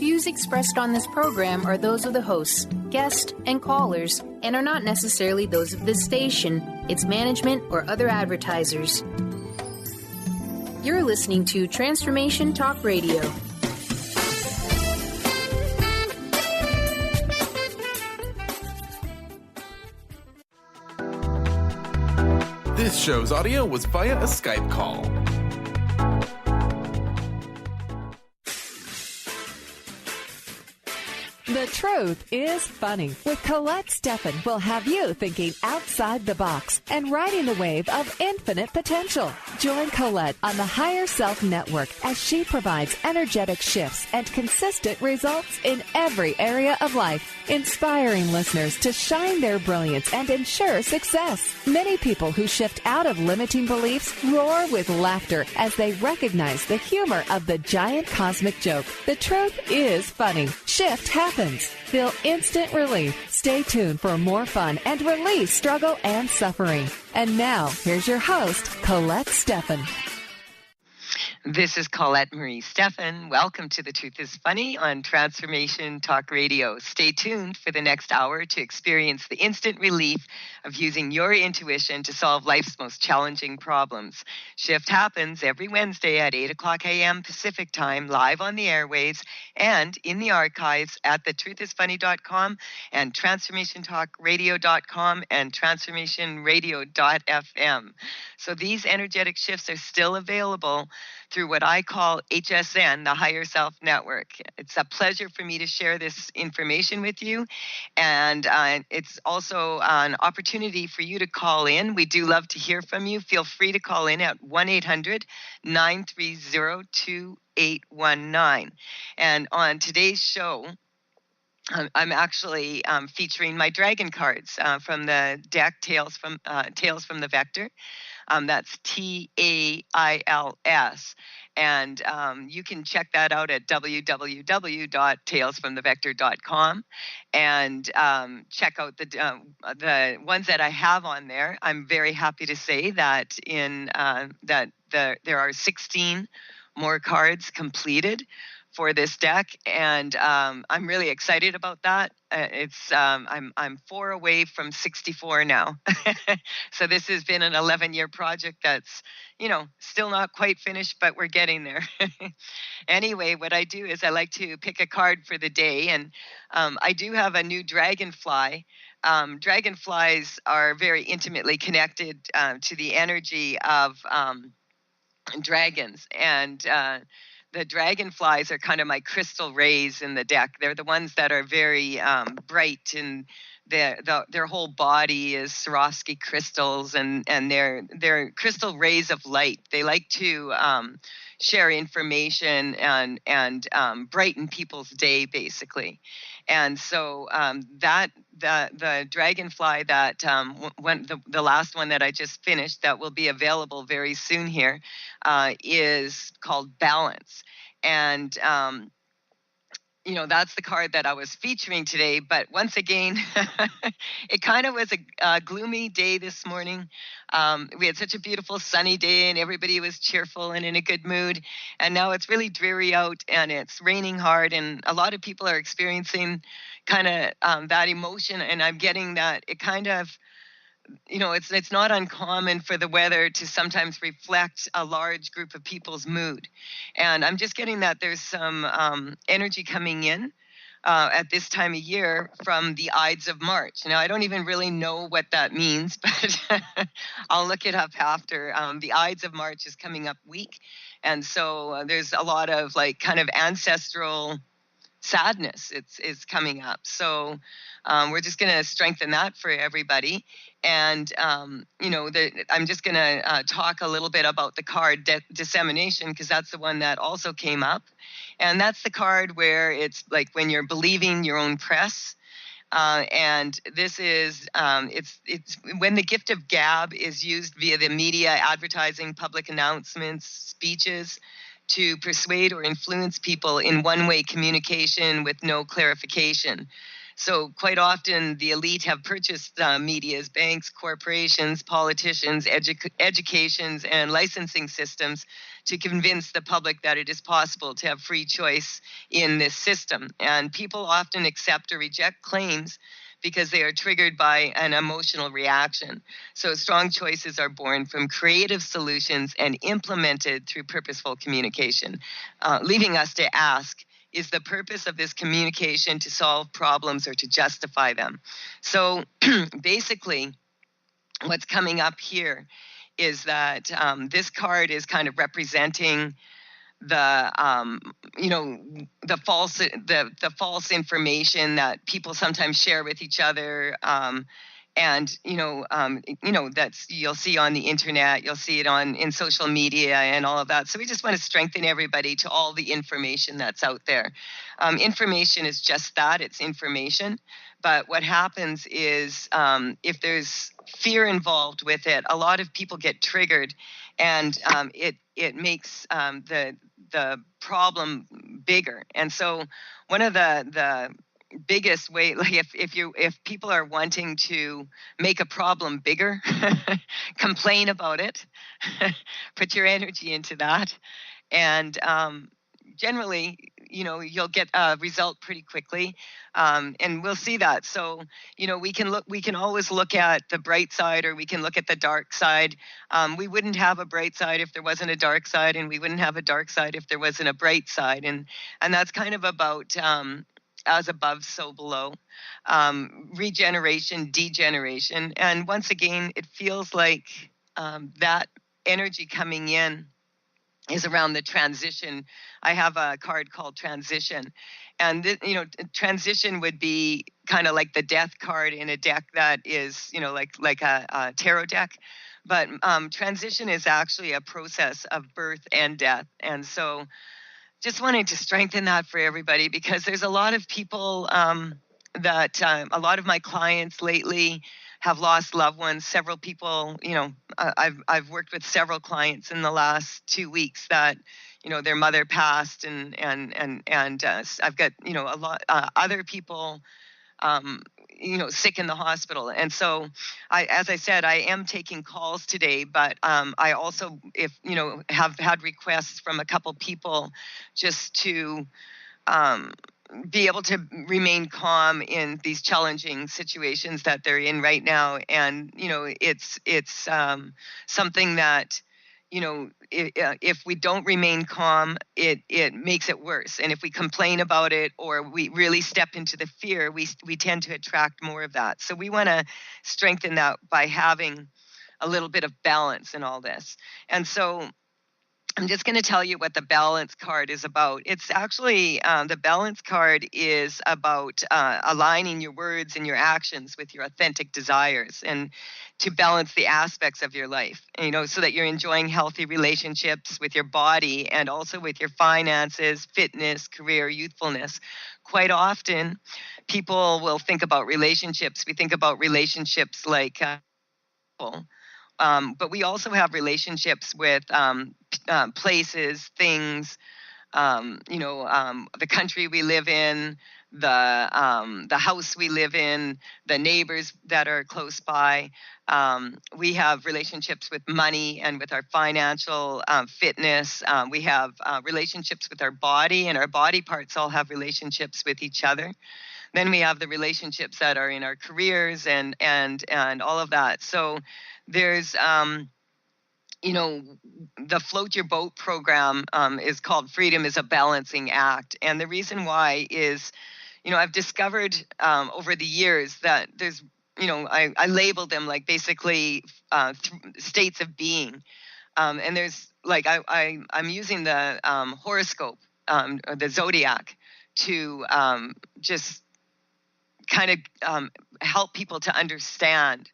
views expressed on this program are those of the hosts, guests, and callers, and are not necessarily those of this station, its management, or other advertisers. You're listening to Transformation Talk Radio. This show's audio was via a Skype call. The Truth is Funny with Colette Stefan will have you thinking outside the box and riding the wave of infinite potential. Join Colette on the Higher Self Network as she provides energetic shifts and consistent results in every area of life, inspiring listeners to shine their brilliance and ensure success. Many people who shift out of limiting beliefs roar with laughter as they recognize the humor of the giant cosmic joke. The truth is funny. Shift happens. Feel instant relief. Stay tuned for more fun and release struggle and suffering. And now, here's your host, Colette Stefan. This is Colette Marie Stefan. Welcome to The Truth is Funny on Transformation Talk Radio. Stay tuned for the next hour to experience the instant relief of using your intuition to solve life's most challenging problems. Shift happens every Wednesday at 8 o'clock a.m. Pacific Time, live on the airwaves and in the archives at thetruthisfunny.com and transformationtalkradio.com and transformationradio.fm. So these energetic shifts are still available through what I call HSN, the Higher Self Network. It's a pleasure for me to share this information with you, and it's also an opportunity for you to call in. We do love to hear from you. Feel free to call in at 1-800-930-2819. And on today's show, I'm actually featuring my dragon cards from the deck Tales from the Vector. That's TAILS. And you can check that out at www.talesfromthevector.com and check out the ones that I have on there. I'm very happy to say that there are 16 more cards completed for this deck, and I'm really excited about that. I'm 4 away from 64 now. So this has been an 11-year project that's, still not quite finished, but we're getting there. Anyway, what I do is I like to pick a card for the day, and I do have a new dragonfly. Dragonflies are very intimately connected to the energy of dragons, and the dragonflies are kind of my crystal rays in the deck. They're the ones that are very bright, and their whole body is Swarovski crystals, and they're crystal rays of light. They like to share information and brighten people's day, basically. And so the dragonfly that the last one that I just finished that will be available very soon here is called Balance. And that's the card that I was featuring today. But once again, it kind of was a gloomy day this morning. We had such a beautiful sunny day and everybody was cheerful and in a good mood. And now it's really dreary out and it's raining hard. And a lot of people are experiencing kind of that emotion. And I'm getting that it kind of, it's not uncommon for the weather to sometimes reflect a large group of people's mood. And I'm just getting that there's some energy coming in at this time of year from the Ides of March. Now, I don't even really know what that means, but I'll look it up after. The Ides of March is coming up week. And so there's a lot of kind of ancestral sadness is coming up. So we're just going to strengthen that for everybody. And, I'm just going to talk a little bit about the card dissemination, because that's the one that also came up. And that's the card where it's like when you're believing your own press. And this is, it's when the gift of gab is used via the media, advertising, public announcements, speeches, to persuade or influence people in one-way communication with no clarification. So quite often the elite have purchased medias, banks, corporations, politicians, educations, and licensing systems to convince the public that it is possible to have free choice in this system. And people often accept or reject claims because they are triggered by an emotional reaction. So strong choices are born from creative solutions and implemented through purposeful communication, leaving us to ask, is the purpose of this communication to solve problems or to justify them? So basically, what's coming up here is that this card is kind of representing the false information that people sometimes share with each other, and that's, you'll see on the internet, you'll see it in social media and all of that. So we just want to strengthen everybody to all the information that's out there. Information is just that, it's information. But what happens is, if there's fear involved with it, a lot of people get triggered, and it makes the problem bigger. And so one of the biggest way, like if people are wanting to make a problem bigger, complain about it, put your energy into that, and generally, you'll get a result pretty quickly, and we'll see that. So, we can always look at the bright side, or we can look at the dark side. We wouldn't have a bright side if there wasn't a dark side, and we wouldn't have a dark side if there wasn't a bright side. And that's kind of about as above, so below, regeneration, degeneration. And once again, it feels like that energy coming in is around the transition. I have a card called Transition. And, transition would be kind of like the death card in a deck that is, like a tarot deck. But transition is actually a process of birth and death. And so just wanting to strengthen that for everybody, because there's a lot of people that a lot of my clients lately have lost loved ones. Several people, I've worked with several clients in the last 2 weeks that, their mother passed, and I've got, a lot other people, sick in the hospital. And so as I said, I am taking calls today, but I also, have had requests from a couple people just to be able to remain calm in these challenging situations that they're in right now. And, it's something that, if we don't remain calm, it makes it worse. And if we complain about it, or we really step into the fear, we tend to attract more of that. So we want to strengthen that by having a little bit of balance in all this. And so I'm just going to tell you what the balance card is about. It's actually, the balance card is about aligning your words and your actions with your authentic desires, and to balance the aspects of your life, so that you're enjoying healthy relationships with your body, and also with your finances, fitness, career, youthfulness. Quite often, people will think about relationships. We think about relationships like but we also have relationships with places, things, the country we live in, the house we live in, the neighbors that are close by. We have relationships with money and with our financial fitness. We have relationships with our body, and our body parts all have relationships with each other. Then we have the relationships that are in our careers and all of that. So there's, the Float Your Boat program is called Freedom is a Balancing Act. And the reason why is, I've discovered over the years that there's, I labeled them like basically states of being. And there's like, I'm using the horoscope, the zodiac, to just kind of help people to understand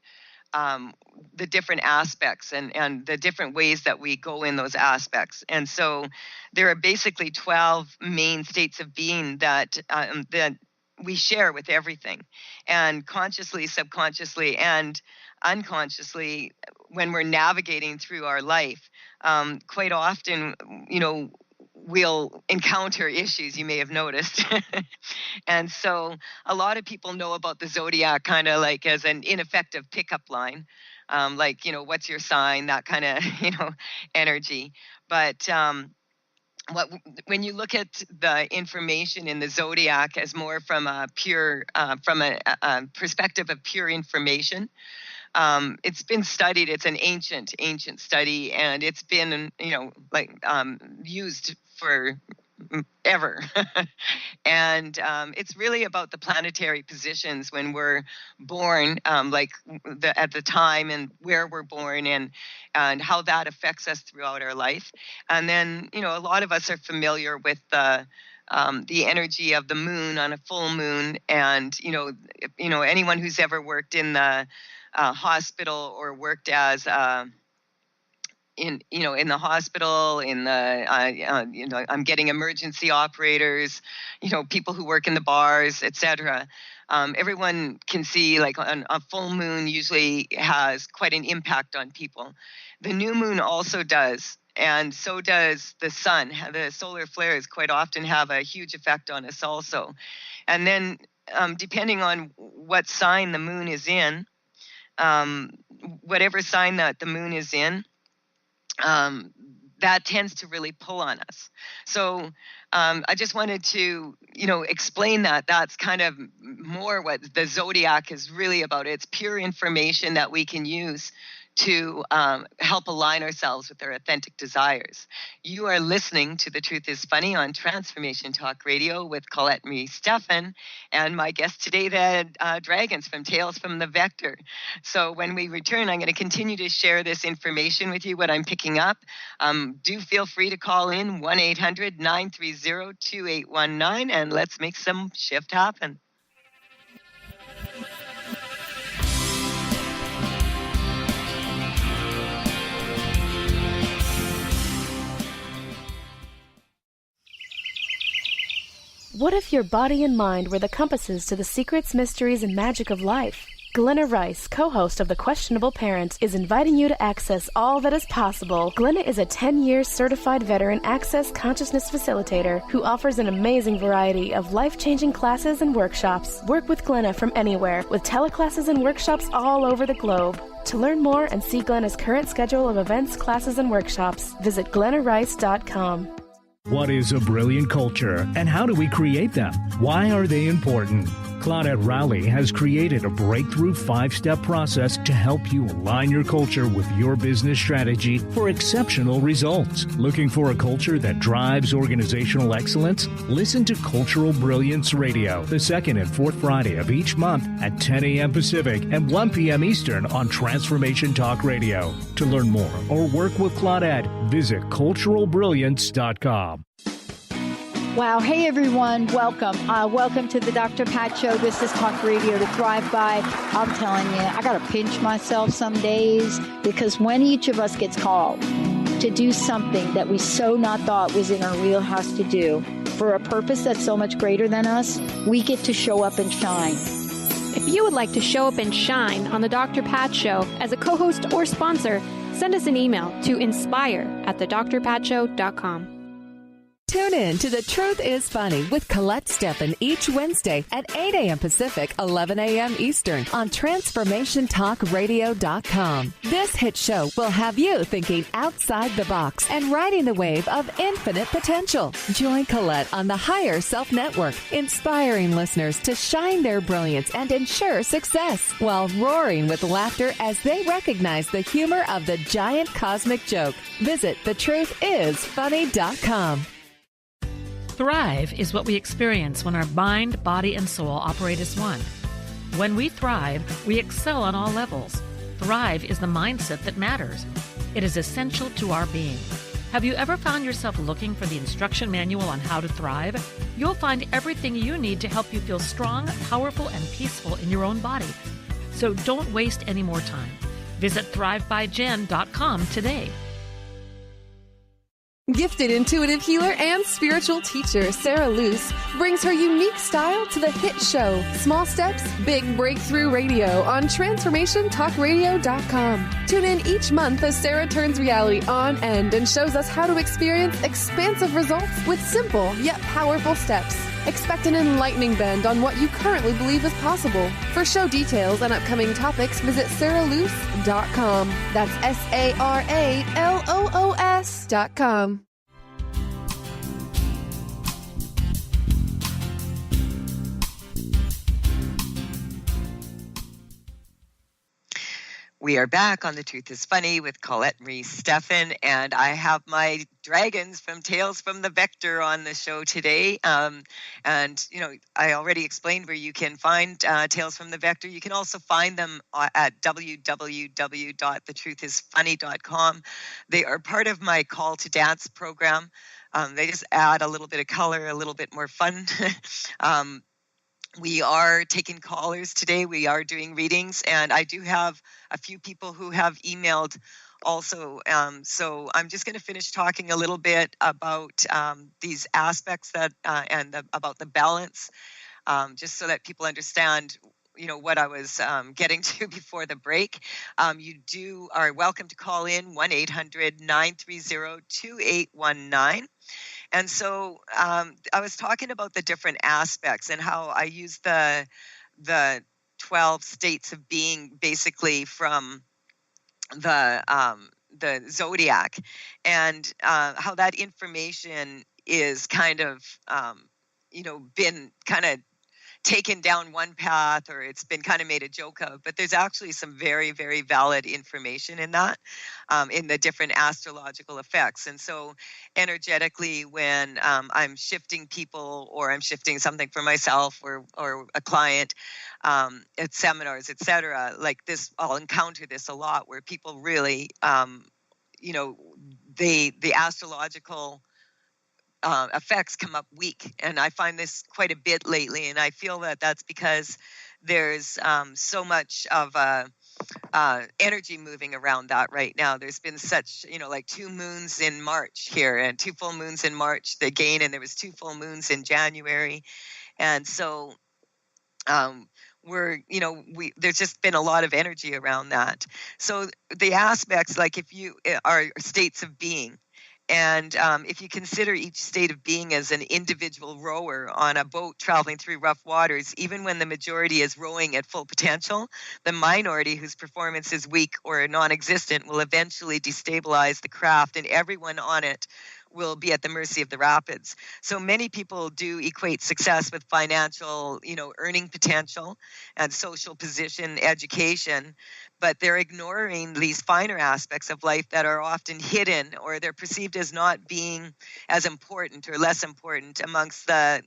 the different aspects and the different ways that we go in those aspects. And so there are basically 12 main states of being that we share with everything. And consciously, subconsciously, and unconsciously, when we're navigating through our life, quite often, we'll encounter issues, you may have noticed. And so a lot of people know about the zodiac kind of like as an ineffective pickup line, like, what's your sign, that kind of, energy. But when you look at the information in the zodiac as more from a pure, from a perspective of pure information, it's been studied. It's an ancient study, and it's been, used for ever. And it's really about the planetary positions when we're born, at the time and where we're born, and how that affects us throughout our life. And then, a lot of us are familiar with the energy of the moon on a full moon, and anyone who's ever worked in the hospital or worked as in the hospital, I'm getting emergency operators, people who work in the bars, etc. Everyone can see like a full moon usually has quite an impact on people. The new moon also does, and so does the sun. The solar flares quite often have a huge effect on us also. And then depending on what sign the moon is in, whatever sign that the moon is in, that tends to really pull on us. So I just wanted to, explain that. That's kind of more what the zodiac is really about. It's pure information that we can use to help align ourselves with our authentic desires. You are listening to The Truth is Funny on Transformation Talk Radio with Colette Marie Stefan, and my guest today, the Dragons from Tales from the Vector. So when we return, I'm going to continue to share this information with you, what I'm picking up. Do feel free to call in 1-800-930-2819, and let's make some shift happen. What if your body and mind were the compasses to the secrets, mysteries, and magic of life? Glenna Rice, co-host of The Questionable Parent, is inviting you to access all that is possible. Glenna is a 10-year certified veteran access consciousness facilitator who offers an amazing variety of life-changing classes and workshops. Work with Glenna from anywhere, with teleclasses and workshops all over the globe. To learn more and see Glenna's current schedule of events, classes, and workshops, visit glennarice.com. What is a brilliant culture, and how do we create them? Why are they important? Claudette Rowley has created a breakthrough 5-step process to help you align your culture with your business strategy for exceptional results. Looking for a culture that drives organizational excellence? Listen to Cultural Brilliance Radio, the second and fourth Friday of each month at 10 a.m. Pacific and 1 p.m. Eastern on Transformation Talk Radio. To learn more or work with Claudette, visit culturalbrilliance.com. Wow. Hey, everyone. Welcome. Welcome to the Dr. Pat Show. This is Talk Radio to Thrive By. I'm telling you, I got to pinch myself some days, because when each of us gets called to do something that we so not thought was in our wheelhouse to do for a purpose that's so much greater than us, we get to show up and shine. If you would like to show up and shine on the Dr. Pat Show as a co-host or sponsor, send us an email to inspire@thedrpatshow.com. Tune in to The Truth is Funny with Colette Stefan each Wednesday at 8 a.m. Pacific, 11 a.m. Eastern on TransformationTalkRadio.com. This hit show will have you thinking outside the box and riding the wave of infinite potential. Join Colette on the Higher Self Network, inspiring listeners to shine their brilliance and ensure success while roaring with laughter as they recognize the humor of the giant cosmic joke. Visit thetruthisfunny.com. Thrive is what we experience when our mind, body, and soul operate as one. When we thrive, we excel on all levels. Thrive is the mindset that matters. It is essential to our being. Have you ever found yourself looking for the instruction manual on how to thrive? You'll find everything you need to help you feel strong, powerful, and peaceful in your own body. So don't waste any more time. Visit thrivebyjen.com today. Gifted intuitive healer and spiritual teacher Sarah Luce brings her unique style to the hit show Small Steps, Big Breakthrough Radio on TransformationTalkRadio.com. Tune in each month as Sarah turns reality on end and shows us how to experience expansive results with simple yet powerful steps. Expect an enlightening bend on what you currently believe is possible. For show details and upcoming topics, visit SarahLuce.com. That's SarahLoos.com. We are back on The Truth is Funny with Colette Marie Stefan, and I have my dragons from Tales from the Vector on the show today. And, I already explained where you can find Tales from the Vector. You can also find them at www.thetruthисfunny.com. They are part of my Call to Dance program. They just add a little bit of color, a little bit more fun. We are taking callers today. We are doing readings, and I do have a few people who have emailed also. So I'm just going to finish talking a little bit about these aspects about the balance, just so that people understand, what I was getting to before the break. You are welcome to call in 1-800-930-2819. And so I was talking about the different aspects and how I use the 12 states of being basically from the zodiac, and how that information is kind of been kind of taken down one path, or it's been kind of made a joke of, but there's actually some very, very valid information in that, in the different astrological effects. And so energetically, when I'm shifting people, or I'm shifting something for myself or a client, at seminars, etc., like this, I'll encounter this a lot, where people really, the astrological effects come up weak. And I find this quite a bit lately. And I feel that that's because there's so much of energy moving around that right now. There's been such, like 2 moons in March here, and 2 full moons in March again, and there was 2 full moons in January. And so there's just been a lot of energy around that. So the aspects, like if you are states of being, and if you consider each state of being as an individual rower on a boat traveling through rough waters, even when the majority is rowing at full potential, the minority whose performance is weak or non-existent will eventually destabilize the craft, and everyone on it will be at the mercy of the rapids. So many people do equate success with financial, earning potential and social position, education, but they're ignoring these finer aspects of life that are often hidden, or they're perceived as not being as important or less important amongst the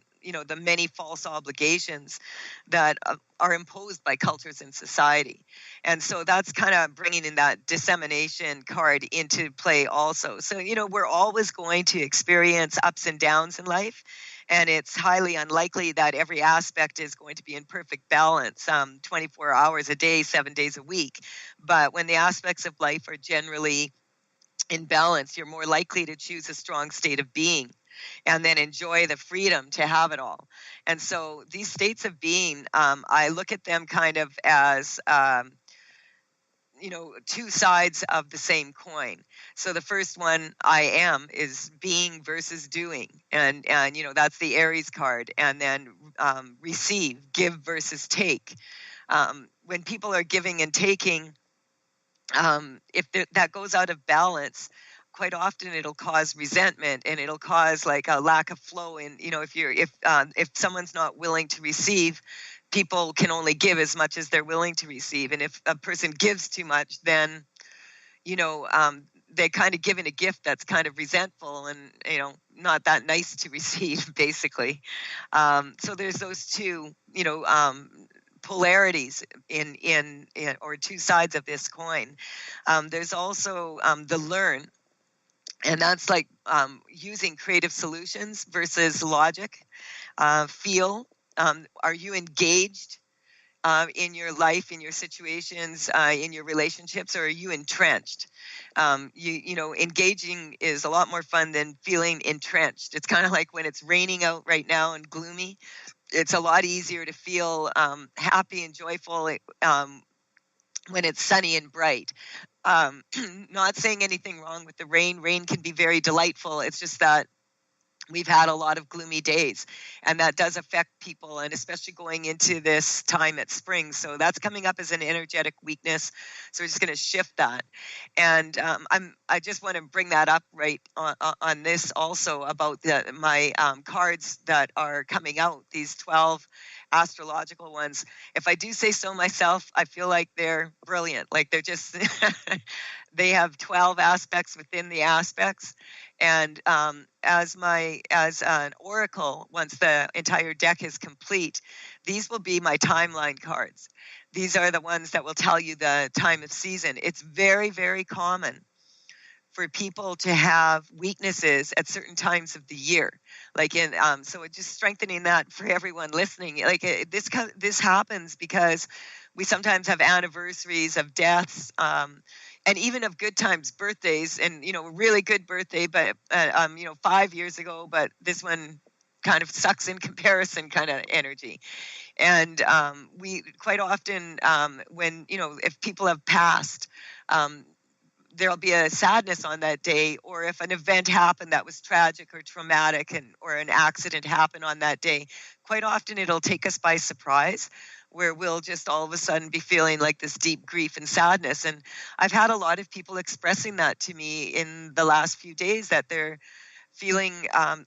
many false obligations that are imposed by cultures and society. And so that's kind of bringing in that dissemination card into play also. So, we're always going to experience ups and downs in life, and it's highly unlikely that every aspect is going to be in perfect balance 24 hours a day, 7 days a week. But when the aspects of life are generally in balance, you're more likely to choose a strong state of being and then enjoy the freedom to have it all. And so these states of being, I look at them kind of as, 2 sides of the same coin. So the first one, I am, is being versus doing. And that's the Aries card. And then receive, give versus take. When people are giving and taking, if that goes out of balance, quite often it'll cause resentment, and it'll cause like a lack of flow in, if someone's not willing to receive, people can only give as much as they're willing to receive. And if a person gives too much, then, they kind of given a gift that's kind of resentful and, not that nice to receive, basically. So there's those 2, polarities in or 2 sides of this coin. There's also the learn. And that's like using creative solutions versus logic. Feel, are you engaged in your life, in your situations, in your relationships, or are you entrenched? Engaging is a lot more fun than feeling entrenched. It's kind of like when it's raining out right now and gloomy. It's a lot easier to feel happy and joyful when it's sunny and bright. Not saying anything wrong with the rain. Rain can be very delightful. It's just that we've had a lot of gloomy days, and that does affect people, and especially going into this time at spring. So that's coming up as an energetic weakness. So we're just going to shift that. And I just want to bring that up right on this also about my cards that are coming out, these 12 astrological ones. If I do say so myself, I feel like they're brilliant. Like they're just, they have 12 aspects within the aspects. And as an oracle, once the entire deck is complete, these will be my timeline cards. These are the ones that will tell you the time of season. It's very, very common for people to have weaknesses at certain times of the year. So it's just strengthening that for everyone listening. This happens because we sometimes have anniversaries of deaths, and even of good times, birthdays, and really good birthday, but 5 years ago, but this one kind of sucks in comparison kind of energy. And we quite often, when if people have passed, there'll be a sadness on that day, or if an event happened that was tragic or traumatic, or an accident happened on that day, quite often it'll take us by surprise, where we'll just all of a sudden be feeling like this deep grief and sadness. And I've had a lot of people expressing that to me in the last few days, that they're feeling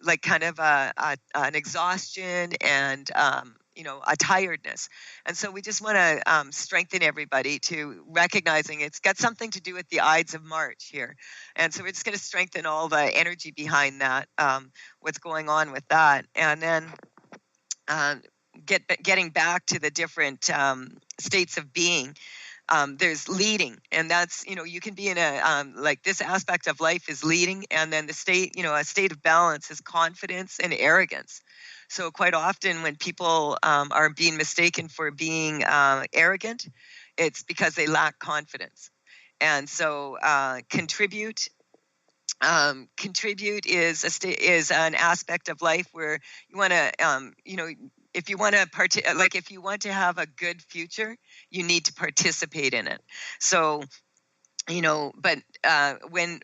like kind of an exhaustion and a tiredness. And so we just want to strengthen everybody to recognizing it's got something to do with the Ides of March here. And so we're just going to strengthen all the energy behind that, what's going on with that. And then getting back to the different states of being. There's leading, and that's, you can be in this aspect of life is leading, and then the state, a state of balance is confidence and arrogance. So quite often when people are being mistaken for being arrogant, it's because they lack confidence. And so contribute is an aspect of life where you want to, if you want to have a good future, you need to participate in it. So, but when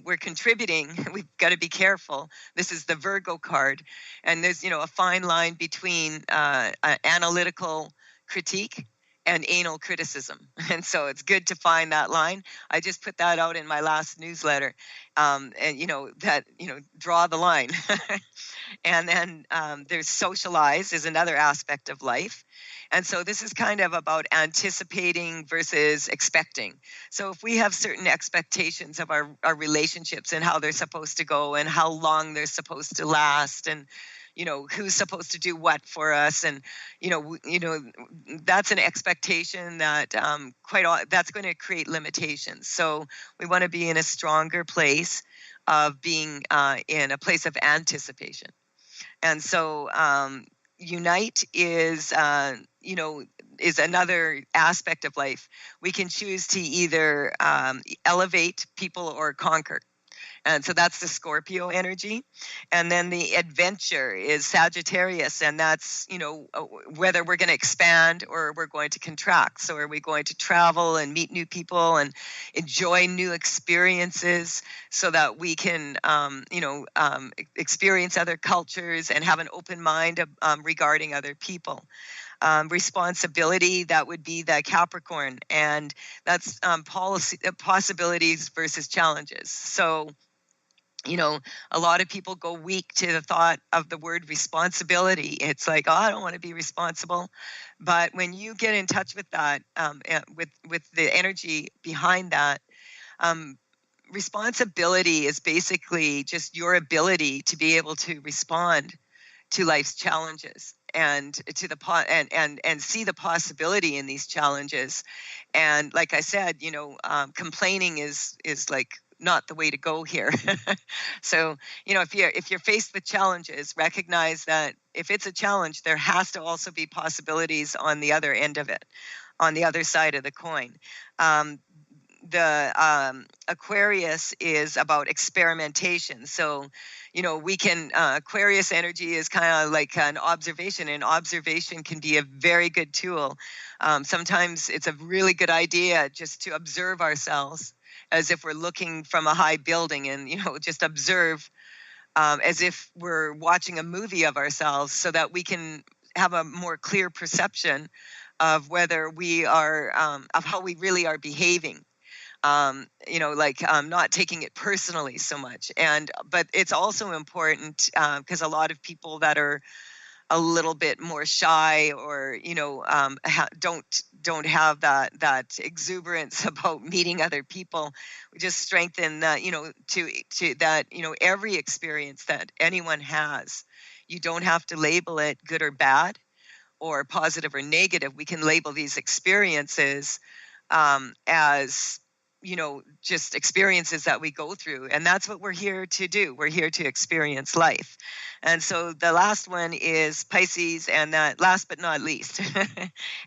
we're contributing, we've got to be careful. This is the Virgo card, and there's a fine line between analytical critique and anal criticism. And so it's good to find that line. I just put that out in my last newsletter, and draw the line. And then there's socialize is another aspect of life. And so this is kind of about anticipating versus expecting. So if we have certain expectations of our relationships and how they're supposed to go and how long they're supposed to last, and who's supposed to do what for us, and that's an expectation that that's going to create limitations. So we want to be in a stronger place of being in a place of anticipation. And so unite is another aspect of life. We can choose to either elevate people or conquer. And so that's the Scorpio energy. And then the adventure is Sagittarius. And that's, whether we're going to expand or we're going to contract. So are we going to travel and meet new people and enjoy new experiences so that we can, experience other cultures and have an open mind regarding other people. Responsibility, that would be the Capricorn. And that's possibilities versus challenges. So, a lot of people go weak to the thought of the word responsibility. It's like, oh, I don't want to be responsible. But when you get in touch with that, with the energy behind that, responsibility is basically just your ability to be able to respond to life's challenges and to and see the possibility in these challenges. And like I said, complaining is like not the way to go here. So, if you're faced with challenges, recognize that if it's a challenge, there has to also be possibilities on the other end of it, on the other side of the coin. The Aquarius is about experimentation. So, we can, Aquarius energy is kind of like an observation, and observation can be a very good tool. Sometimes it's a really good idea just to observe ourselves as if we're looking from a high building, and, just observe as if we're watching a movie of ourselves, so that we can have a more clear perception of whether we are, of how we really are behaving. Not taking it personally so much. But it's also important because a lot of people that are a little bit more shy, or don't have that exuberance about meeting other people, we just strengthen that, to that, every experience that anyone has, you don't have to label it good or bad or positive or negative. We can label these experiences as just experiences that we go through. And that's what we're here to do. We're here to experience life. And so the last one is Pisces, and that last but not least.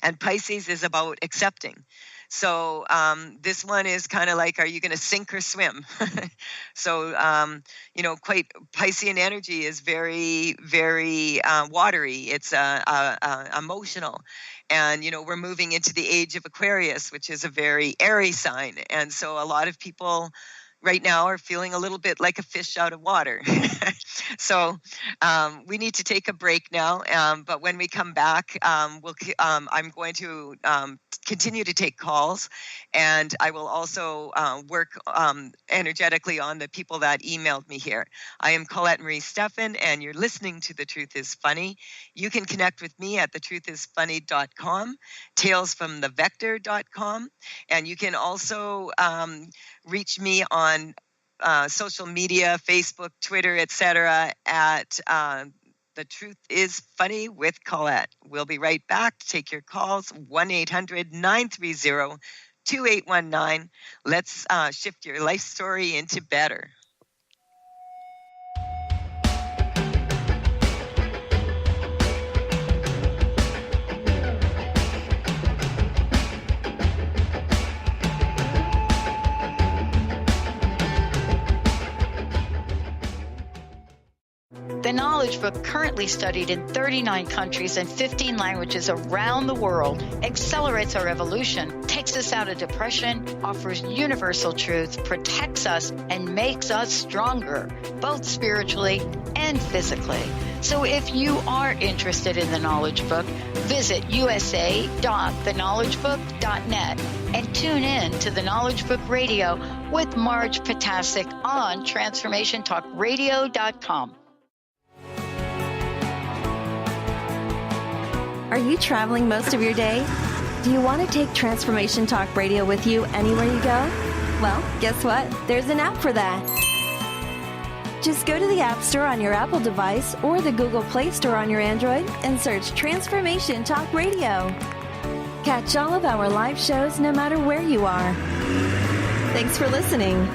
And Pisces is about accepting. So this one is kind of like, are you going to sink or swim? So, quite Piscean energy is very, very watery. It's emotional. And, we're moving into the age of Aquarius, which is a very airy sign. And so a lot of people right now are feeling a little bit like a fish out of water. So we need to take a break now. But when we come back, I'm going to continue to take calls, and I will also work energetically on the people that emailed me here. I am Colette Marie Stefan, and you're listening to The Truth is Funny. You can connect with me at thetruthисfunny.com, talesfromthevector.com, and you can also reach me on social media, Facebook, Twitter, etc. at The Truth is Funny with Colette. We'll be right back to take your calls, 1-800-930-2819. Let's shift your life story into better. The Knowledge Book, currently studied in 39 countries and 15 languages around the world, accelerates our evolution, takes us out of depression, offers universal truth, protects us, and makes us stronger, both spiritually and physically. So if you are interested in the Knowledge Book, visit usa.theknowledgebook.net and tune in to the Knowledge Book Radio with Marge Potasic on TransformationTalkRadio.com. Are you traveling most of your day? Do you want to take Transformation Talk Radio with you anywhere you go? Well, guess what? There's an app for that. Just go to the App Store on your Apple device or the Google Play Store on your Android and search Transformation Talk Radio. Catch all of our live shows no matter where you are. Thanks for listening.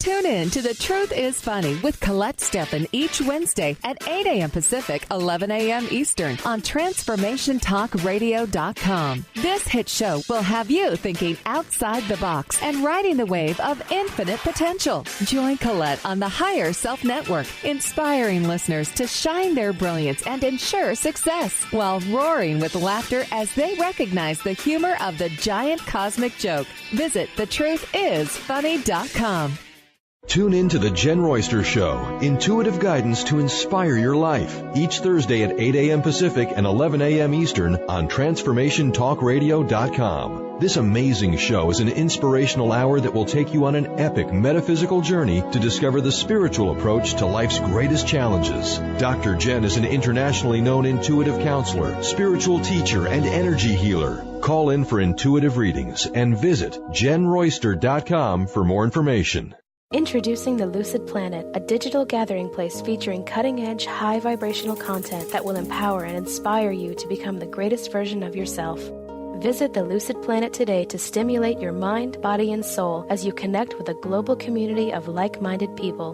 Tune in to The Truth is Funny with Colette Stefan each Wednesday at 8 a.m. Pacific, 11 a.m. Eastern on TransformationTalkRadio.com. This hit show will have you thinking outside the box and riding the wave of infinite potential. Join Colette on the Higher Self Network, inspiring listeners to shine their brilliance and ensure success while roaring with laughter as they recognize the humor of the giant cosmic joke. Visit thetruthисfunny.com. Tune in to The Jen Royster Show, intuitive guidance to inspire your life, each Thursday at 8 a.m. Pacific and 11 a.m. Eastern on TransformationTalkRadio.com. This amazing show is an inspirational hour that will take you on an epic metaphysical journey to discover the spiritual approach to life's greatest challenges. Dr. Jen is an internationally known intuitive counselor, spiritual teacher, and energy healer. Call in for intuitive readings and visit JenRoyster.com for more information. Introducing the Lucid Planet, a digital gathering place featuring cutting-edge, high-vibrational content that will empower and inspire you to become the greatest version of yourself. Visit the Lucid Planet today to stimulate your mind, body, and soul as you connect with a global community of like-minded people.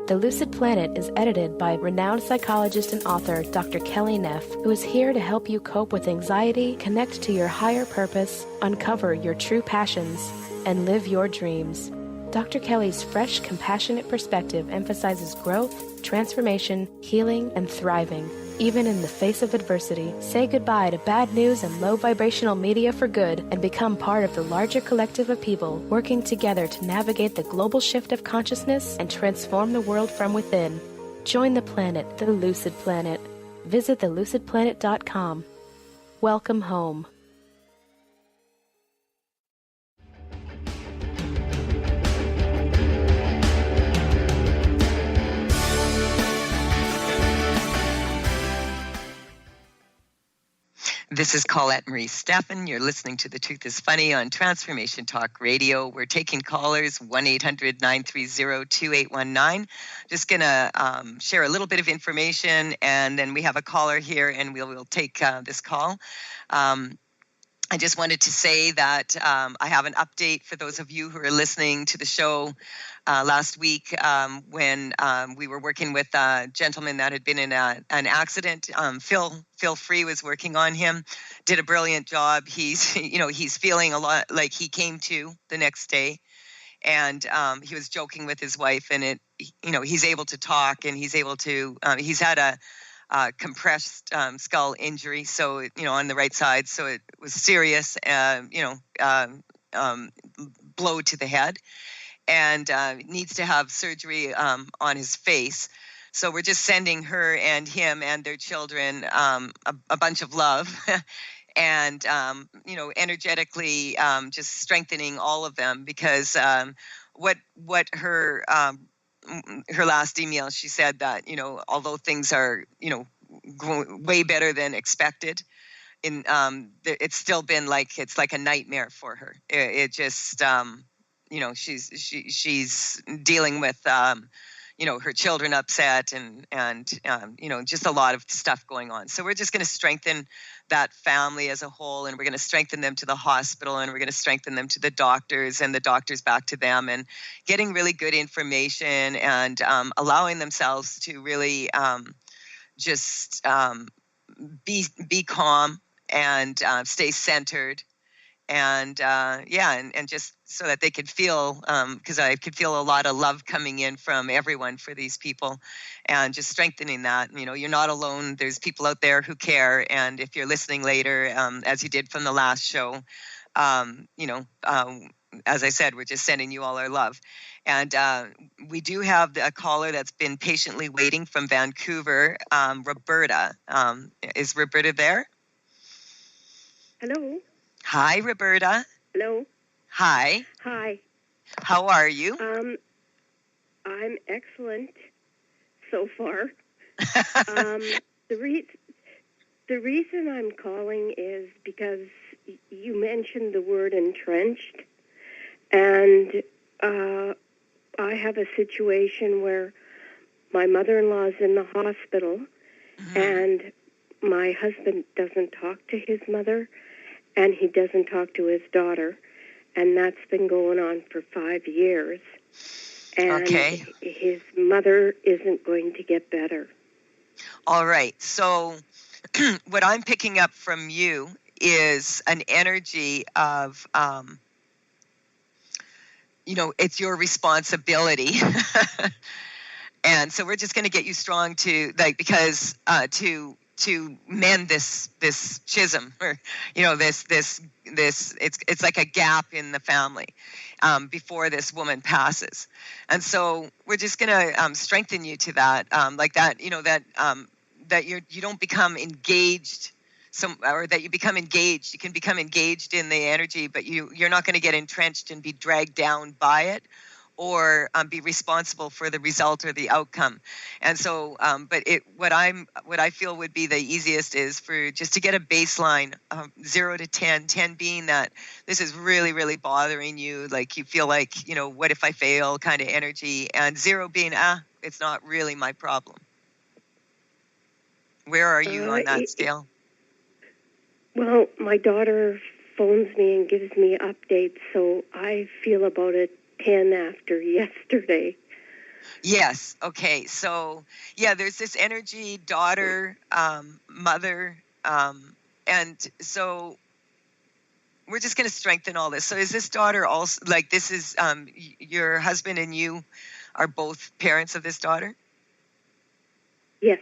The Lucid Planet is edited by renowned psychologist and author Dr. Kelly Neff, who is here to help you cope with anxiety, connect to your higher purpose, uncover your true passions, and live your dreams. Dr. Kelly's fresh, compassionate perspective emphasizes growth, transformation, healing, and thriving. Even in the face of adversity, say goodbye to bad news and low vibrational media for good and become part of the larger collective of people working together to navigate the global shift of consciousness and transform the world from within. Join the planet, the Lucid Planet. Visit thelucidplanet.com. Welcome home. This is Colette Marie Stefan. You're listening to The Truth is Funny on Transformation Talk Radio. We're taking callers, 1-800-930-2819. Just going to share a little bit of information, and then we have a caller here, and we'll take this call. I just wanted to say that I have an update for those of you who are listening to the show last week when we were working with a gentleman that had been in an accident. Phil Free was working on him, did a brilliant job. He's feeling a lot like he came to the next day, and he was joking with his wife, and he's able to talk, and he's able to he's had a compressed skull injury, so on the right side, so it was serious, blow to the head, and needs to have surgery on his face. So we're just sending her and him and their children a bunch of love, and energetically just strengthening all of them, because what her last email, she said that, although things are, going way better than expected, it's still been it's like a nightmare for her. It just, she's dealing with, her children upset and just a lot of stuff going on. So we're just going to strengthen that family as a whole, and we're going to strengthen them to the hospital, and we're going to strengthen them to the doctors, and the doctors back to them, and getting really good information, and allowing themselves to really just be calm and stay centered. And and just so that they could feel, because I could feel a lot of love coming in from everyone for these people, and just strengthening that. You're not alone. There's people out there who care. And if you're listening later, as you did from the last show, as I said, we're just sending you all our love. And we do have a caller that's been patiently waiting from Vancouver, Roberta. Is Roberta there? Hello. Hi, Roberta. Hello. Hi. Hi. How are you? I'm excellent so far. The reason I'm calling is because you mentioned the word entrenched, and I have a situation where my mother-in-law is in the hospital, and my husband doesn't talk to his mother, and he doesn't talk to his daughter, and that's been going on for 5 years. And his mother isn't going to get better. All right. So what I'm picking up from you is an energy of, it's your responsibility. And so we're just going to get you strong to to mend this schism, or this it's like a gap in the family before this woman passes. And so we're just going to strengthen you to that, that you don't become engaged, or that you become engaged. You can become engaged in the energy, but you're not going to get entrenched and be dragged down by it, or be responsible for the result or the outcome. And so, what I feel would be the easiest is for just to get a baseline, 0 to 10, 10 being that this is really, really bothering you, like you feel like, what if I fail kind of energy, and 0 being, it's not really my problem. Where are you on that scale? Well, my daughter phones me and gives me updates, so I feel about 10 after yesterday. Yes. Okay. So, yeah, there's this energy, daughter, mother, and so we're just going to strengthen all this. So, is this daughter also like this? Is your husband and you are both parents of this daughter? Yes.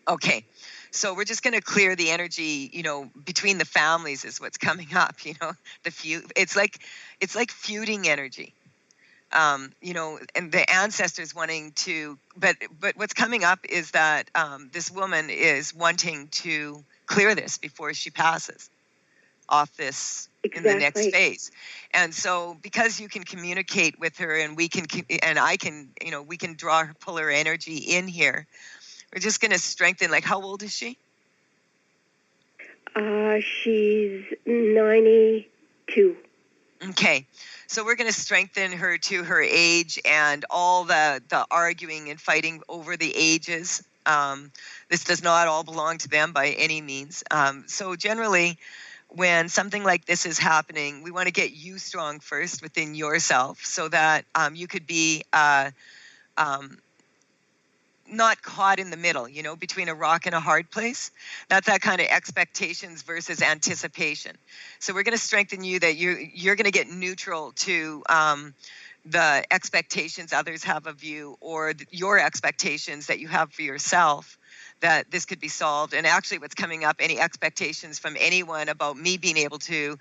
Okay. So we're just going to clear the energy, between the families is what's coming up. The feud. It's like feuding energy. And the ancestors wanting to, but what's coming up is that this woman is wanting to clear this before she passes off this in the next phase. And so because you can communicate with her and we can pull her energy in here, we're just going to strengthen. Like, how old is she? She's 92. Okay. So we're going to strengthen her to her age and all the arguing and fighting over the ages. This does not all belong to them by any means. So generally, when something like this is happening, we want to get you strong first within yourself so that you could be not caught in the middle, between a rock and a hard place. That's that kind of expectations versus anticipation. So we're going to strengthen you that you're going to get neutral to the expectations others have of you or your expectations that you have for yourself, that this could be solved. And actually what's coming up, any expectations from anyone about me being able to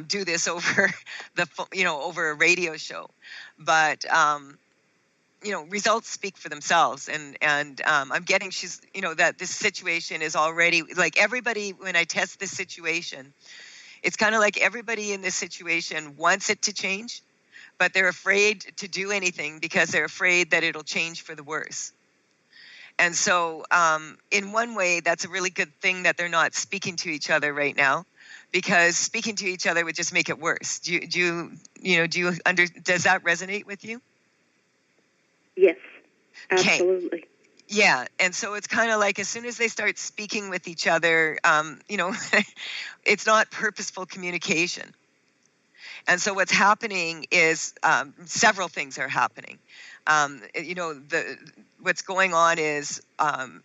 do this over over a radio show. But results speak for themselves, and I'm getting that this situation is already like everybody. When I test this situation, it's kind of like everybody in this situation wants it to change, but they're afraid to do anything because they're afraid that it'll change for the worse. And so, in one way, that's a really good thing that they're not speaking to each other right now, because speaking to each other would just make it worse. Does that resonate with you? Yes, absolutely. Okay. Yeah, and so it's kind of like as soon as they start speaking with each other, it's not purposeful communication. And so what's happening is several things are happening. What's going on is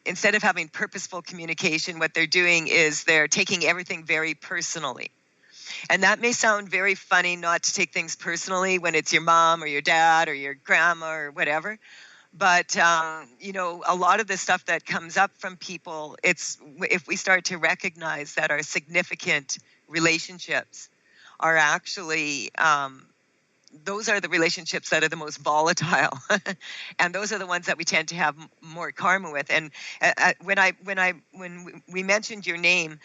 instead of having purposeful communication, what they're doing is they're taking everything very personally. And that may sound very funny not to take things personally when it's your mom or your dad or your grandma or whatever. But, a lot of the stuff that comes up from people, it's if we start to recognize that our significant relationships are actually, those are the relationships that are the most volatile. And those are the ones that we tend to have more karma with. And when we mentioned your name,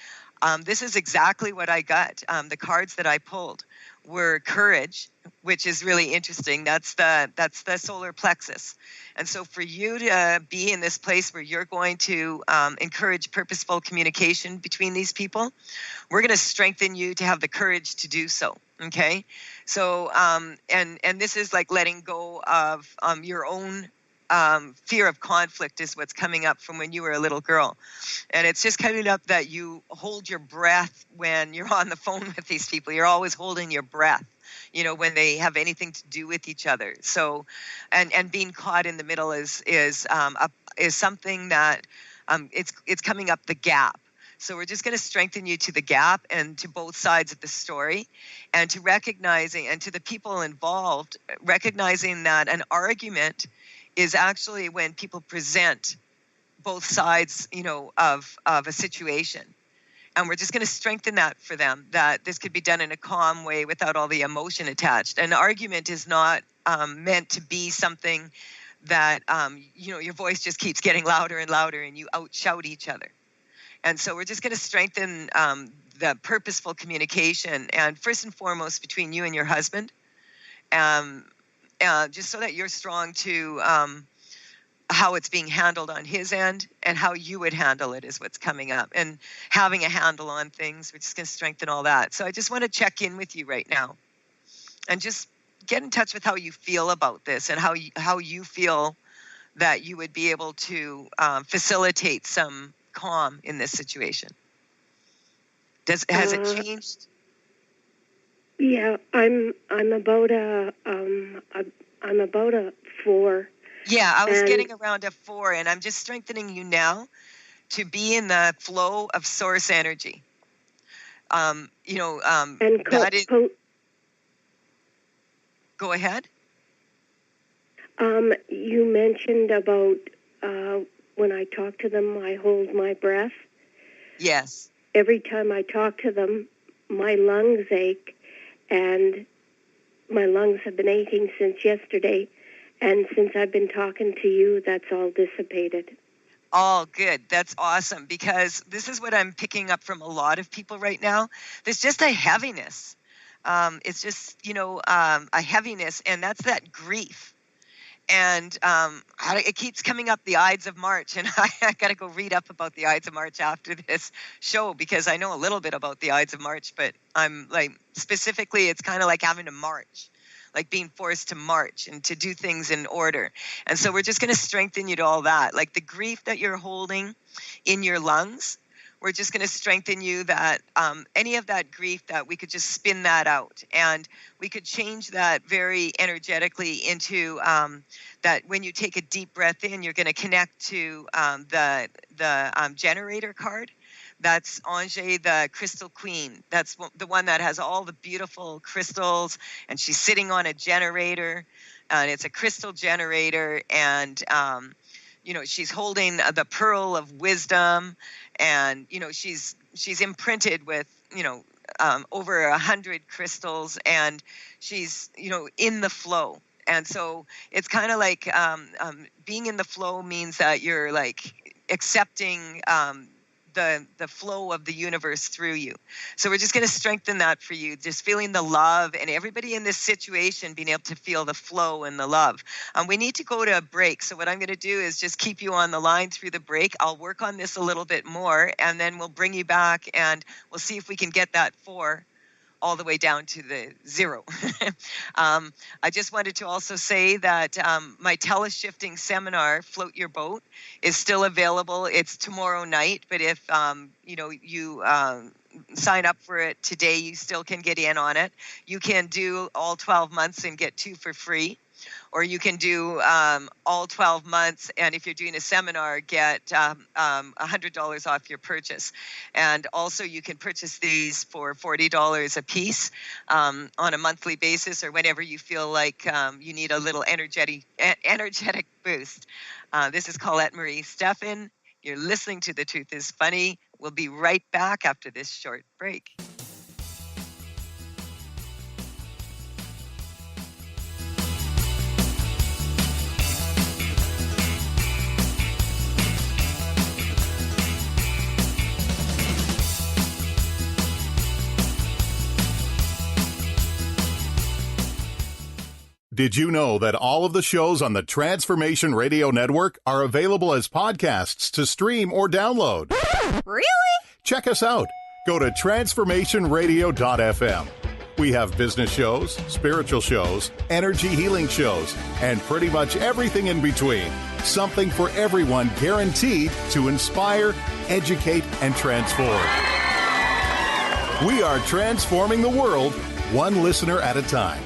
this is exactly what I got. The cards that I pulled were courage, which is really interesting. That's the solar plexus. And so for you to be in this place where you're going to encourage purposeful communication between these people, we're going to strengthen you to have the courage to do so. Okay. So, and this is like letting go of your own fear of conflict is what's coming up from when you were a little girl. And it's just coming up that you hold your breath when you're on the phone with these people. You're always holding your breath, when they have anything to do with each other. So, and being caught in the middle is something that it's coming up the gap. So we're just going to strengthen you to the gap and to both sides of the story, and to recognizing, and to the people involved, recognizing that an argument is actually when people present both sides, of a situation. And we're just going to strengthen that for them, that this could be done in a calm way without all the emotion attached. An argument is not meant to be something that, your voice just keeps getting louder and louder and you outshout each other. And so we're just going to strengthen the purposeful communication, and first and foremost between you and your husband, just so that you're strong to how it's being handled on his end and how you would handle it is what's coming up. And having a handle on things, we're just going to strengthen all that. So I just want to check in with you right now and just get in touch with how you feel about this and how you feel that you would be able to facilitate some calm in this situation. Has it changed? Yeah, I'm about a 4. Yeah, I was getting around a 4, and I'm just strengthening you now to be in the flow of source energy. Go ahead. You mentioned about when I talk to them, I hold my breath. Yes. Every time I talk to them, my lungs ache, and my lungs have been aching since yesterday. And since I've been talking to you, that's all dissipated. Oh, good. That's awesome, because this is what I'm picking up from a lot of people right now. There's just a heaviness. It's just, a heaviness, and that's that grief. And it keeps coming up, the Ides of March, and I got to go read up about the Ides of March after this show, because I know a little bit about the Ides of March, but I'm like, specifically, it's kind of like having to march, like being forced to march and to do things in order. And so we're just going to strengthen you to all that, like the grief that you're holding in your lungs. We're just going to strengthen you that any of that grief, that we could just spin that out, and we could change that very energetically into that when you take a deep breath in, you're going to connect to the generator card. That's Ange, the crystal queen. That's the one that has all the beautiful crystals, and she's sitting on a generator, and it's a crystal generator, and she's holding the pearl of wisdom, and she's imprinted with over 100 crystals, and she's in the flow. And so it's kind of like being in the flow means that you're like accepting the flow of the universe through you. So we're just going to strengthen that for you, just feeling the love, and everybody in this situation being able to feel the flow and the love. We need to go to a break. So what I'm going to do is just keep you on the line through the break. I'll work on this a little bit more, and then we'll bring you back, and we'll see if we can get that 4 all the way down to the 0. I just wanted to also say that my teleshifting seminar, Float Your Boat, is still available. It's tomorrow night, but if you sign up for it today, you still can get in on it. You can do all 12 months and get 2 for free. Or you can do all 12 months, and if you're doing a seminar, get $100 off your purchase. And also you can purchase these for $40 a piece on a monthly basis, or whenever you feel like you need a little energetic boost. This is Colette Marie Stefan. You're listening to The Truth is Funny. We'll be right back after this short break. Did you know that all of the shows on the Transformation Radio Network are available as podcasts to stream or download? Really? Check us out. Go to transformationradio.fm. We have business shows, spiritual shows, energy healing shows, and pretty much everything in between. Something for everyone, guaranteed to inspire, educate, and transform. We are transforming the world, one listener at a time.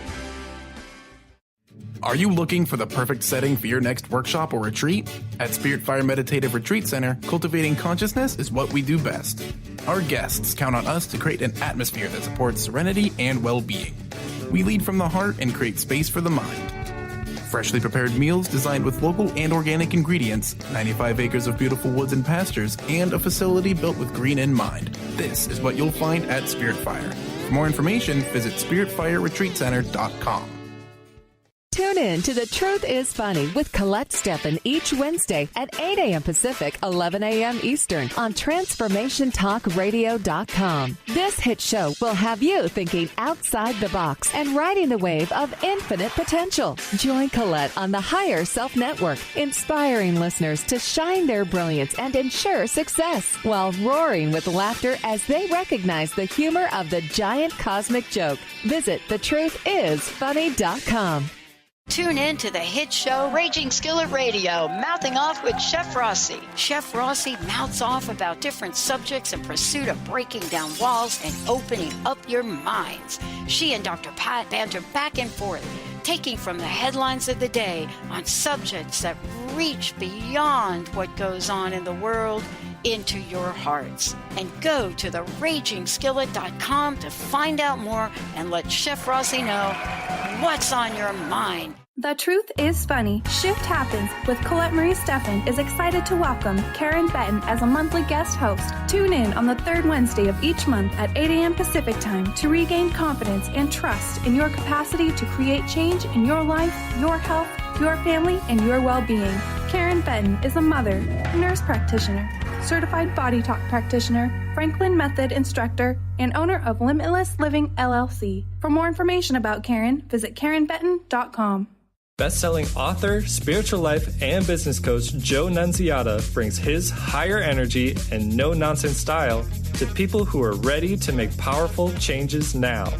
Are you looking for the perfect setting for your next workshop or retreat? At Spirit Fire Meditative Retreat Center, cultivating consciousness is what we do best. Our guests count on us to create an atmosphere that supports serenity and well-being. We lead from the heart and create space for the mind. Freshly prepared meals designed with local and organic ingredients, 95 acres of beautiful woods and pastures, and a facility built with green in mind. This is what you'll find at Spirit Fire. For more information, visit spiritfireretreatcenter.com. Tune in to The Truth is Funny with Colette Stefan each Wednesday at 8 a.m. Pacific, 11 a.m. Eastern on TransformationTalkRadio.com. This hit show will have you thinking outside the box and riding the wave of infinite potential. Join Colette on the Higher Self Network, inspiring listeners to shine their brilliance and ensure success while roaring with laughter as they recognize the humor of the giant cosmic joke. Visit TheTruthIsFunny.com. Tune in to the hit show Raging Skillet Radio, Mouthing Off with Chef Rossi. Chef Rossi mouths off about different subjects in pursuit of breaking down walls and opening up your minds. She and Dr. Pat banter back and forth, taking from the headlines of the day on subjects that reach beyond what goes on in the world into your hearts. And go to theragingskillet.com to find out more and let Chef Rossi know what's on your mind. The Truth is Funny Shift Happens with Colette Marie Stefan is excited to welcome Karen Benton as a monthly guest host. Tune in on the third Wednesday of each month at 8 a.m. Pacific Time to regain confidence and trust in your capacity to create change in your life, your health, your family, and your well-being. Karen Benton is a mother, nurse practitioner, certified body talk practitioner, Franklin Method instructor, and owner of Limitless Living LLC. For more information about Karen, visit KarenBenton.com. Best-selling author, spiritual life, and business coach Joe Nunziata brings his higher energy and no-nonsense style to people who are ready to make powerful changes now.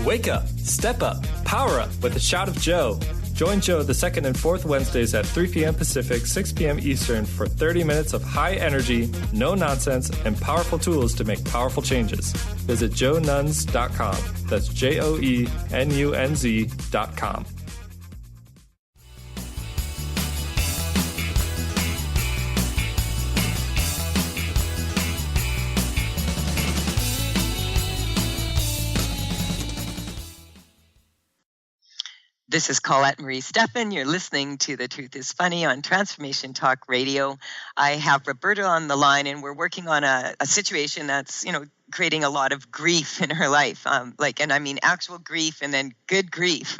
Wake up, step up, power up with a shot of Joe. Join Joe the second and fourth Wednesdays at 3 p.m. Pacific, 6 p.m. Eastern for 30 minutes of high energy, no nonsense, and powerful tools to make powerful changes. Visit joenuns.com. That's JOENUNZ.com. This is Colette Marie Stefan. You're listening to The Truth is Funny on Transformation Talk Radio. I have Roberta on the line, and we're working on a situation that's, creating a lot of grief in her life. And I mean actual grief and then good grief.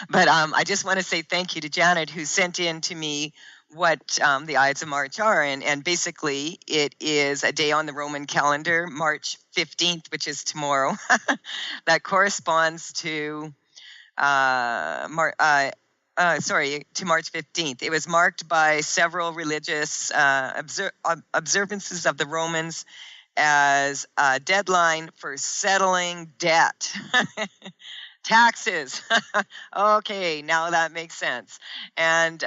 But I just want to say thank you to Janet, who sent in to me what the Ides of March are. And basically, it is a day on the Roman calendar, March 15th, which is tomorrow, that corresponds to to March 15th. It was marked by several religious observances of the Romans as a deadline for settling debt. Taxes. Okay, now that makes sense. And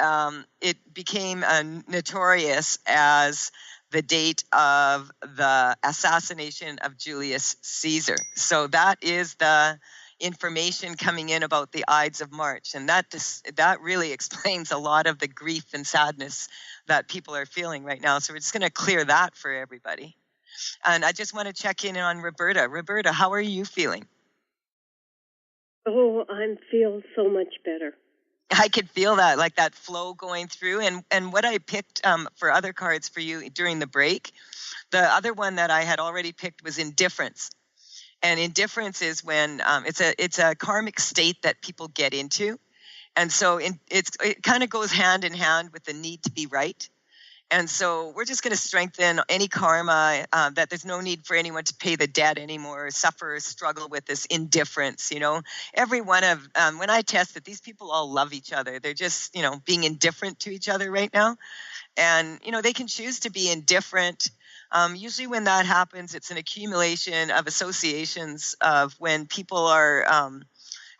it became notorious as the date of the assassination of Julius Caesar. So that is the information coming in about the Ides of March, and that really explains a lot of the grief and sadness that people are feeling right now. So we're just going to clear that for everybody. And I just want to check in on Roberta. Roberta, how are you feeling? Oh, I feel so much better. I could feel that, like that flow going through. And what I picked for other cards for you during the break, the other one that I had already picked was indifference. And indifference is when it's a karmic state that people get into. And so it kind of goes hand in hand with the need to be right. And so we're just going to strengthen any karma that there's no need for anyone to pay the debt anymore, or suffer or struggle with this indifference. Every one of, when I test it, these people all love each other. They're just, being indifferent to each other right now. And, they can choose to be indifferent. Usually when that happens, it's an accumulation of associations of when people are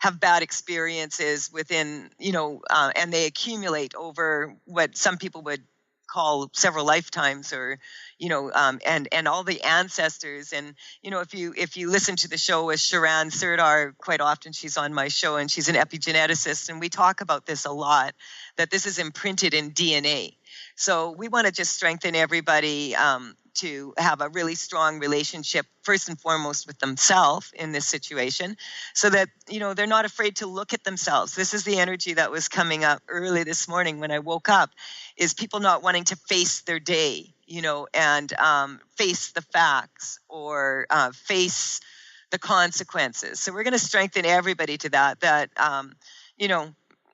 have bad experiences within, and they accumulate over what some people would call several lifetimes, or and all the ancestors. And if you listen to the show with Sharan Sirdar, quite often she's on my show, and she's an epigeneticist, and we talk about this a lot, that this is imprinted in DNA. So we want to just strengthen everybody to have a really strong relationship, first and foremost, with themselves in this situation, so that, they're not afraid to look at themselves. This is the energy that was coming up early this morning when I woke up, is people not wanting to face their day, and face the facts, or face the consequences. So we're going to strengthen everybody to that,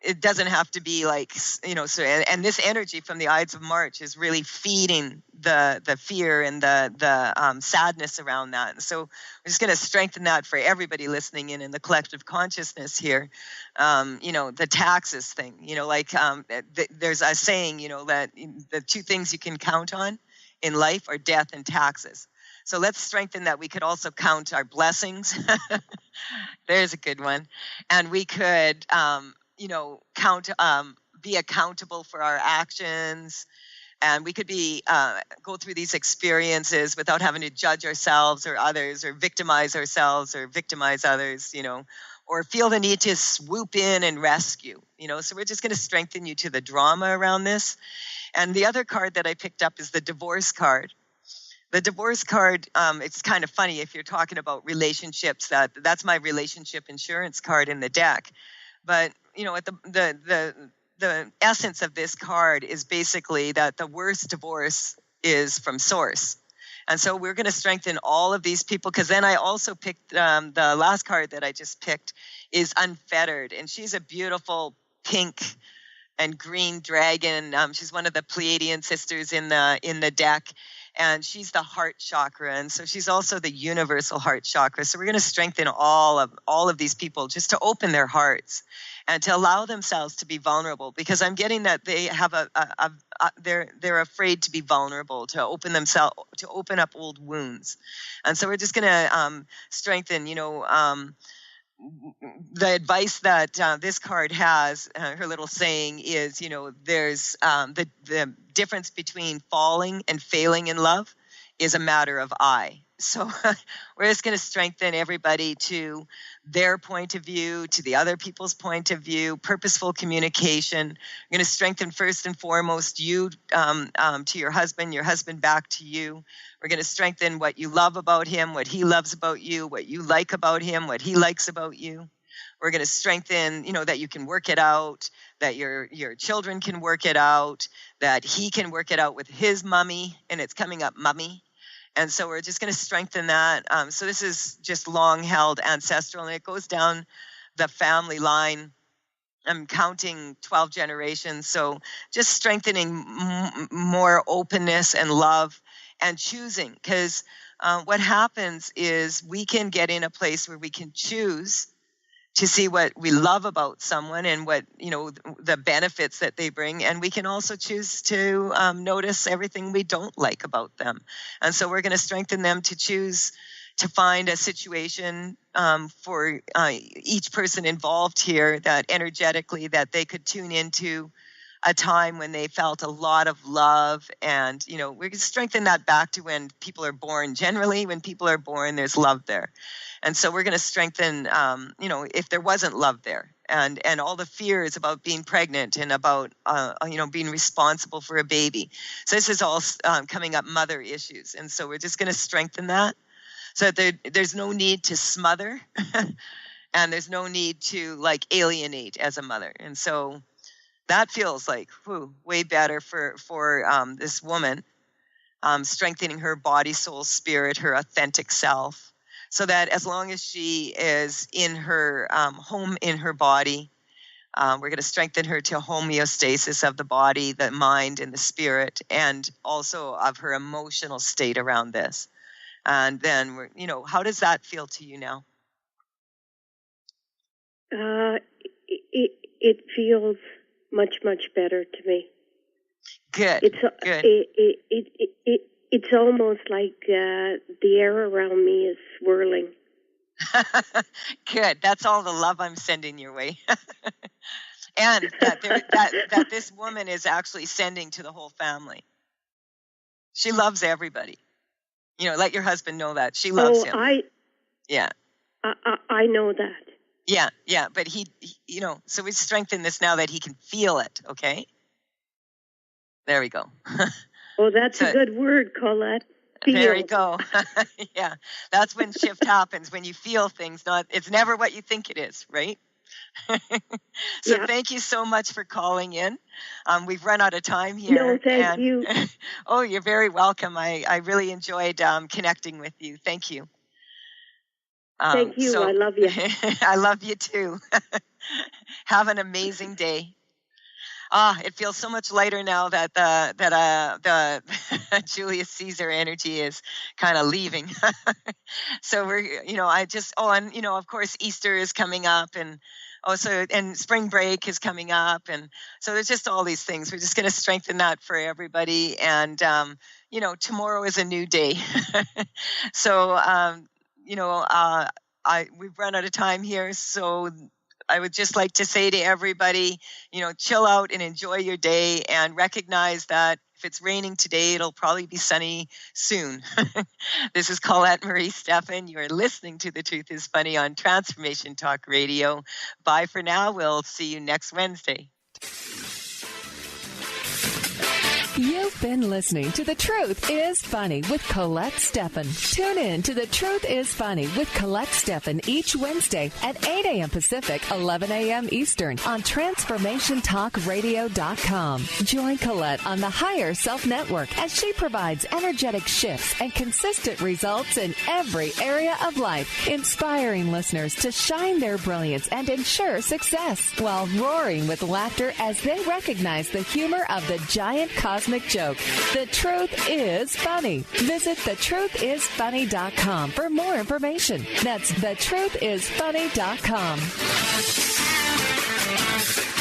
it doesn't have to be like, so, and this energy from the Ides of March is really feeding the fear and the sadness around that. And so we're just going to strengthen that for everybody listening in the collective consciousness here. The taxes thing, there's a saying, that the two things you can count on in life are death and taxes. So let's strengthen that. We could also count our blessings. There's a good one. And we could, be accountable for our actions. And we could go through these experiences without having to judge ourselves or others, or victimize ourselves or victimize others, or feel the need to swoop in and rescue, So we're just going to strengthen you to the drama around this. And the other card that I picked up is the divorce card. The divorce card, it's kind of funny if you're talking about relationships. That's my relationship insurance card in the deck. But, the essence of this card is basically that the worst divorce is from source. And so we're going to strengthen all of these people, because then I also picked the last card that I just picked is Unfettered. And she's a beautiful pink and green dragon. She's one of the Pleiadian sisters in the deck. And she's the heart chakra. And so she's also the universal heart chakra. So we're going to strengthen all of these people just to open their hearts and to allow themselves to be vulnerable, because I'm getting that they have they're afraid to be vulnerable, to open themselves, to open up old wounds. And so we're just going to strengthen, the advice that this card has, her little saying is, there's the difference between falling and failing in love is a matter of I. So we're just going to strengthen everybody to their point of view, to the other people's point of view, purposeful communication. We're going to strengthen first and foremost you to your husband back to you. We're going to strengthen what you love about him, what he loves about you, what you like about him, what he likes about you. We're going to strengthen, that you can work it out, that your children can work it out, that he can work it out with his mummy, and it's coming up mummy. And so we're just going to strengthen that. So this is just long-held ancestral, and it goes down the family line. I'm counting 12 generations. So just strengthening more openness and love and choosing, because what happens is we can get in a place where we can choose to see what we love about someone and what, the benefits that they bring. And we can also choose to notice everything we don't like about them. And so we're going to strengthen them to choose to find a situation for each person involved here that energetically that they could tune into a time when they felt a lot of love. And, we're going to strengthen that back to when people are born. Generally, when people are born, there's love there. And so we're going to strengthen, if there wasn't love there, and all the fears about being pregnant and about, being responsible for a baby. So this is all coming up mother issues. And so we're just going to strengthen that so that there's no need to smother and there's no need to alienate as a mother. And so that feels like way better for this woman, strengthening her body, soul, spirit, her authentic self. So that as long as she is in her home in her body, we're going to strengthen her to homeostasis of the body, the mind, and the spirit, and also of her emotional state around this. And then, how does that feel to you now? It feels much, much better to me. Good. Good. It's almost like the air around me is swirling. Good. That's all the love I'm sending your way. And that this woman is actually sending to the whole family. She loves everybody. Let your husband know that. She loves him. Yeah. I know that. Yeah. But he, so we strengthen this now that he can feel it, okay? There we go. Oh, that's a good word, Colette. Feel. There you go. Yeah, that's when shift happens, when you feel things. It's never what you think it is, right? So Thank you so much for calling in. We've run out of time here. No, thank you. Oh, you're very welcome. I really enjoyed connecting with you. Thank you. Thank you. I love you. I love you too. Have an amazing day. It feels so much lighter now that the Julius Caesar energy is kind of leaving. So we're, of course Easter is coming up, and and spring break is coming up, and so there's just all these things. We're just going to strengthen that for everybody, and tomorrow is a new day. So we've run out of time here, so. I would just like to say to everybody, chill out and enjoy your day, and recognize that if it's raining today, it'll probably be sunny soon. This is Colette Marie Stefan. You are listening to The Truth is Funny on Transformation Talk Radio. Bye for now. We'll see you next Wednesday. You've been listening to The Truth is Funny with Colette Stefan. Tune in to The Truth is Funny with Colette Stefan each Wednesday at 8 a.m. Pacific, 11 a.m. Eastern on TransformationTalkRadio.com. Join Colette on the Higher Self Network as she provides energetic shifts and consistent results in every area of life, inspiring listeners to shine their brilliance and ensure success while roaring with laughter as they recognize the humor of the giant cosmic joke. The Truth is Funny. Visit thetruthisfunny.com for more information. That's thetruthisfunny.com.